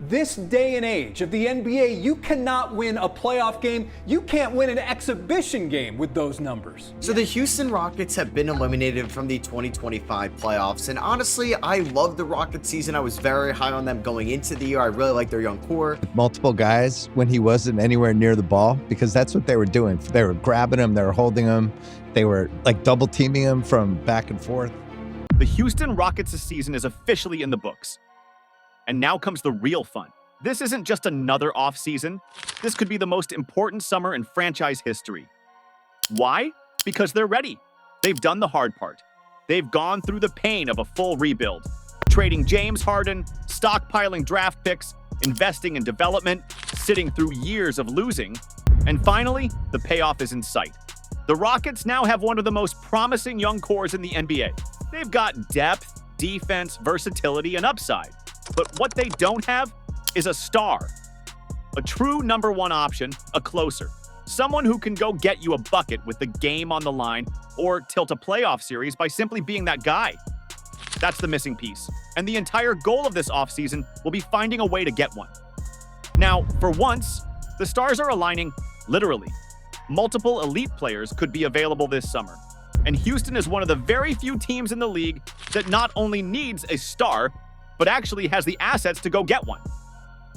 This day and age of the NBA, you cannot win a playoff game. You can't win an exhibition game with those numbers. So the Houston Rockets have been eliminated from the 2025 playoffs, and honestly, I love the Rockets season. I was very high on them going into the year. I really like their young core. Multiple guys when he wasn't anywhere near the ball, because that's what they were doing. They were grabbing him, they were holding him, they were like double teaming him from back and forth. The Houston Rockets' season is officially in the books. And now comes the real fun. This isn't just another offseason. This could be the most important summer in franchise history. Why? Because they're ready. They've done the hard part. They've gone through the pain of a full rebuild, trading James Harden, stockpiling draft picks, investing in development, sitting through years of losing, and finally, the payoff is in sight. The Rockets now have one of the most promising young cores in the NBA. They've got depth, defense, versatility, and upside. But what they don't have is a star. A true number one option, a closer. Someone who can go get you a bucket with the game on the line or tilt a playoff series by simply being that guy. That's the missing piece. And the entire goal of this offseason will be finding a way to get one. Now, for once, the stars are aligning literally. Multiple elite players could be available this summer. And Houston is one of the very few teams in the league that not only needs a star, but actually has the assets to go get one.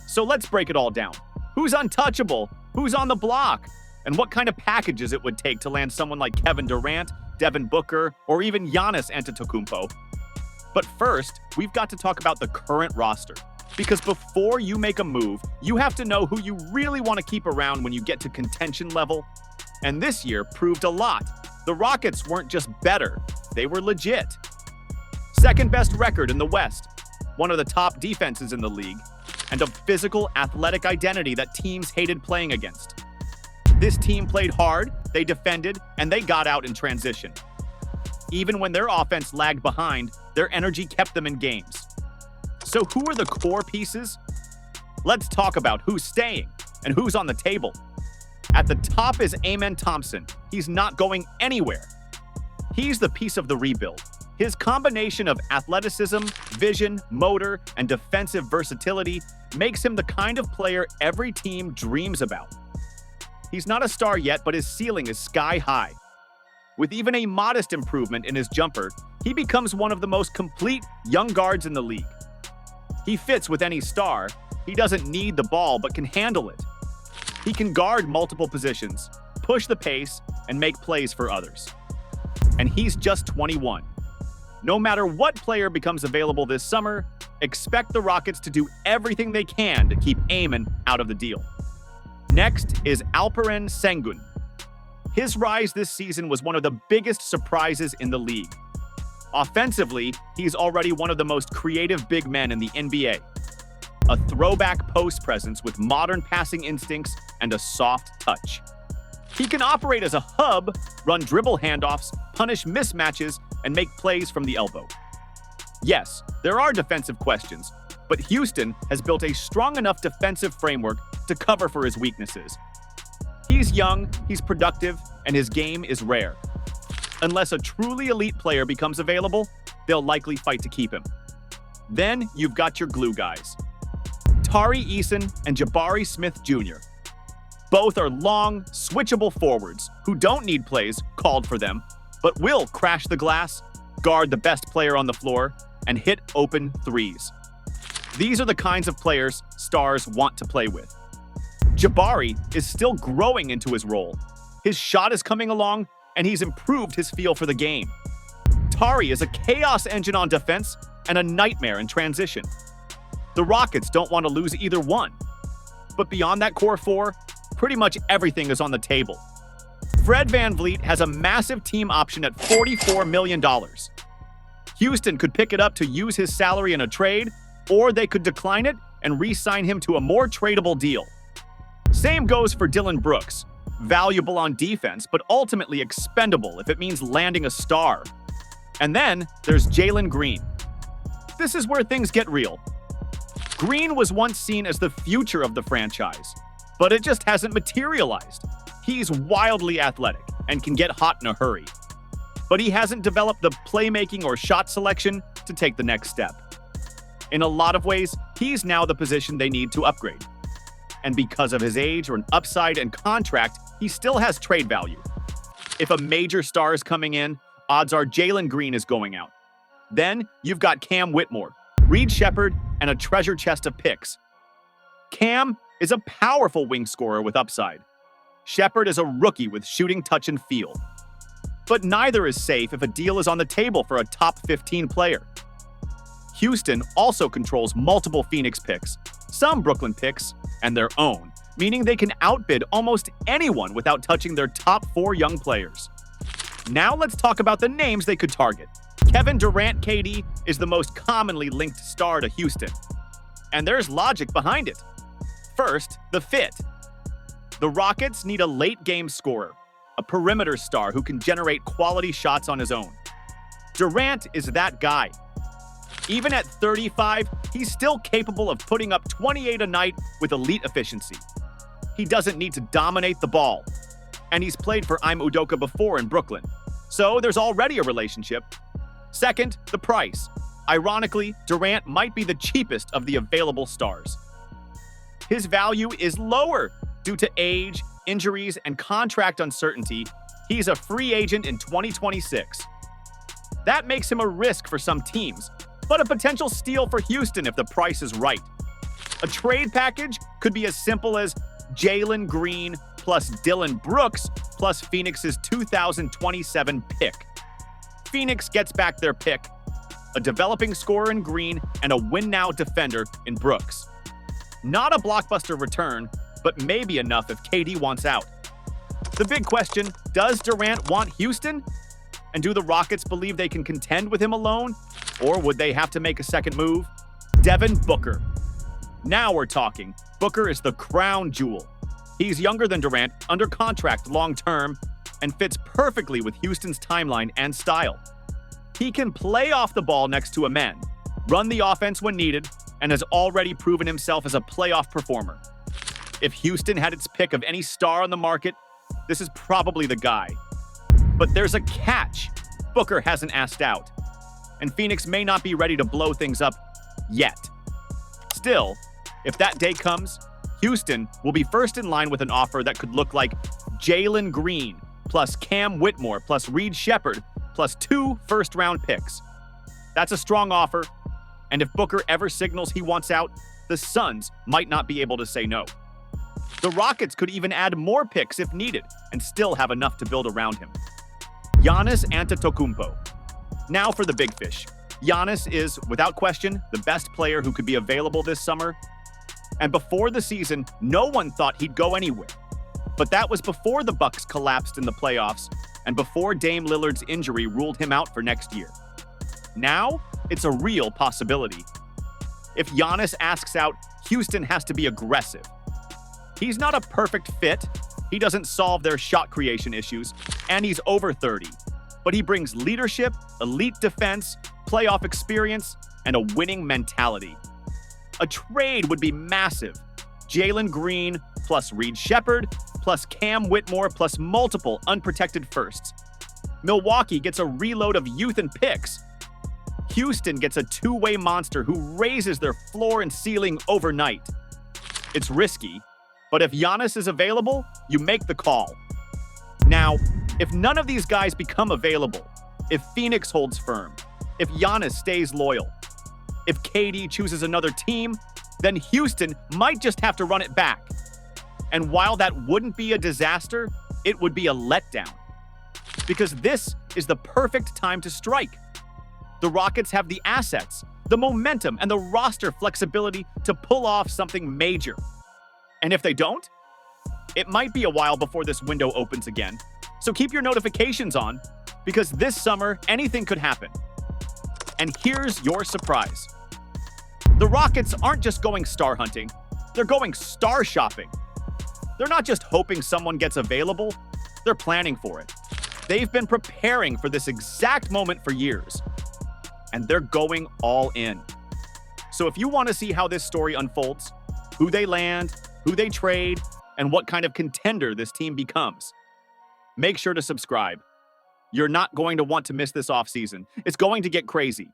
So let's break it all down. Who's untouchable? Who's on the block? And what kind of packages it would take to land someone like Kevin Durant, Devin Booker, or even Giannis Antetokounmpo. But first, we've got to talk about the current roster. Because before you make a move, you have to know who you really want to keep around when you get to contention level. And this year proved a lot. The Rockets weren't just better, they were legit. Second best record in the West, one of the top defenses in the league, and a physical, athletic identity that teams hated playing against. This team played hard, they defended, and they got out in transition. Even when their offense lagged behind, their energy kept them in games. So who are the core pieces? Let's talk about who's staying and who's on the table. At the top is Amen Thompson. He's not going anywhere. He's the piece of the rebuild. His combination of athleticism, vision, motor, and defensive versatility makes him the kind of player every team dreams about. He's not a star yet, but his ceiling is sky high. With even a modest improvement in his jumper, he becomes one of the most complete young guards in the league. He fits with any star. He doesn't need the ball, but can handle it. He can guard multiple positions, push the pace, and make plays for others. And he's just 21. No matter what player becomes available this summer, expect the Rockets to do everything they can to keep Amen out of the deal. Next is Alperen Sengun. His rise this season was one of the biggest surprises in the league. Offensively, he's already one of the most creative big men in the NBA. A throwback post presence with modern passing instincts and a soft touch. He can operate as a hub, run dribble handoffs, punish mismatches, and make plays from the elbow. Yes, there are defensive questions, but Houston has built a strong enough defensive framework to cover for his weaknesses. He's young, he's productive, and his game is rare. Unless a truly elite player becomes available, they'll likely fight to keep him. Then you've got your glue guys. Tari Eason and Jabari Smith Jr. Both are long, switchable forwards who don't need plays called for them, but will crash the glass, guard the best player on the floor, and hit open threes. These are the kinds of players stars want to play with. Jabari is still growing into his role. His shot is coming along, and he's improved his feel for the game. Tari is a chaos engine on defense and a nightmare in transition. The Rockets don't want to lose either one. But beyond that core four, pretty much everything is on the table. Fred VanVleet has a massive team option at $44 million. Houston could pick it up to use his salary in a trade, or they could decline it and re-sign him to a more tradable deal. Same goes for Dylan Brooks. Valuable on defense, but ultimately expendable if it means landing a star. And then there's Jalen Green. This is where things get real. Green was once seen as the future of the franchise, but it just hasn't materialized. He's wildly athletic and can get hot in a hurry. But he hasn't developed the playmaking or shot selection to take the next step. In a lot of ways, he's now the position they need to upgrade. And because of his age or an upside and contract, he still has trade value. If a major star is coming in, odds are Jalen Green is going out. Then you've got Cam Whitmore, Reed Shepherd, and a treasure chest of picks. Cam is a powerful wing scorer with upside. Shepherd is a rookie with shooting, touch, and feel. But neither is safe if a deal is on the table for a top 15 player. Houston also controls multiple Phoenix picks, some Brooklyn picks, and their own, meaning they can outbid almost anyone without touching their top 4 young players. Now let's talk about the names they could target. Kevin Durant KD is the most commonly linked star to Houston. And there's logic behind it. First, the fit. The Rockets need a late-game scorer, a perimeter star who can generate quality shots on his own. Durant is that guy. Even at 35, he's still capable of putting up 28 a night with elite efficiency. He doesn't need to dominate the ball. And he's played for Ime Udoka before in Brooklyn. So there's already a relationship. Second, the price. Ironically, Durant might be the cheapest of the available stars. His value is lower due to age, injuries, and contract uncertainty. He's a free agent in 2026. That makes him a risk for some teams, but a potential steal for Houston if the price is right. A trade package could be as simple as Jalen Green plus Dylan Brooks plus Phoenix's 2027 pick. Phoenix gets back their pick, a developing scorer in Green, and a win-now defender in Brooks. Not a blockbuster return, but maybe enough if KD wants out. The big question, does Durant want Houston? And do the Rockets believe they can contend with him alone? Or would they have to make a second move? Devin Booker. Now we're talking. Booker is the crown jewel. He's younger than Durant, under contract long-term, and fits perfectly with Houston's timeline and style. He can play off the ball next to a man, run the offense when needed, and has already proven himself as a playoff performer. If Houston had its pick of any star on the market, this is probably the guy. But there's a catch. Booker hasn't asked out, and Phoenix may not be ready to blow things up yet. Still, if that day comes, Houston will be first in line with an offer that could look like Jalen Green plus Cam Whitmore plus Reed Shepherd plus 2 first-round picks. That's a strong offer, and if Booker ever signals he wants out, the Suns might not be able to say no. The Rockets could even add more picks if needed and still have enough to build around him. Giannis Antetokounmpo. Now for the big fish. Giannis is, without question, the best player who could be available this summer. And before the season, no one thought he'd go anywhere. But that was before the Bucks collapsed in the playoffs and before Dame Lillard's injury ruled him out for next year. Now, it's a real possibility. If Giannis asks out, Houston has to be aggressive. He's not a perfect fit. He doesn't solve their shot creation issues, and he's over 30. But he brings leadership, elite defense, playoff experience, and a winning mentality. A trade would be massive. Jalen Green plus Reed Shepherd plus Cam Whitmore plus multiple unprotected firsts. Milwaukee gets a reload of youth and picks. Houston gets a two-way monster who raises their floor and ceiling overnight. It's risky, but if Giannis is available, you make the call. Now, if none of these guys become available, if Phoenix holds firm, if Giannis stays loyal, if KD chooses another team, then Houston might just have to run it back. And while that wouldn't be a disaster, it would be a letdown. Because this is the perfect time to strike. The Rockets have the assets, the momentum, and the roster flexibility to pull off something major. And if they don't, it might be a while before this window opens again. So keep your notifications on, because this summer, anything could happen. And here's your surprise. The Rockets aren't just going star hunting, they're going star shopping. They're not just hoping someone gets available, they're planning for it. They've been preparing for this exact moment for years, and they're going all in. So if you want to see how this story unfolds, who they land, who they trade, and what kind of contender this team becomes, make sure to subscribe. You're not going to want to miss this offseason. It's going to get crazy.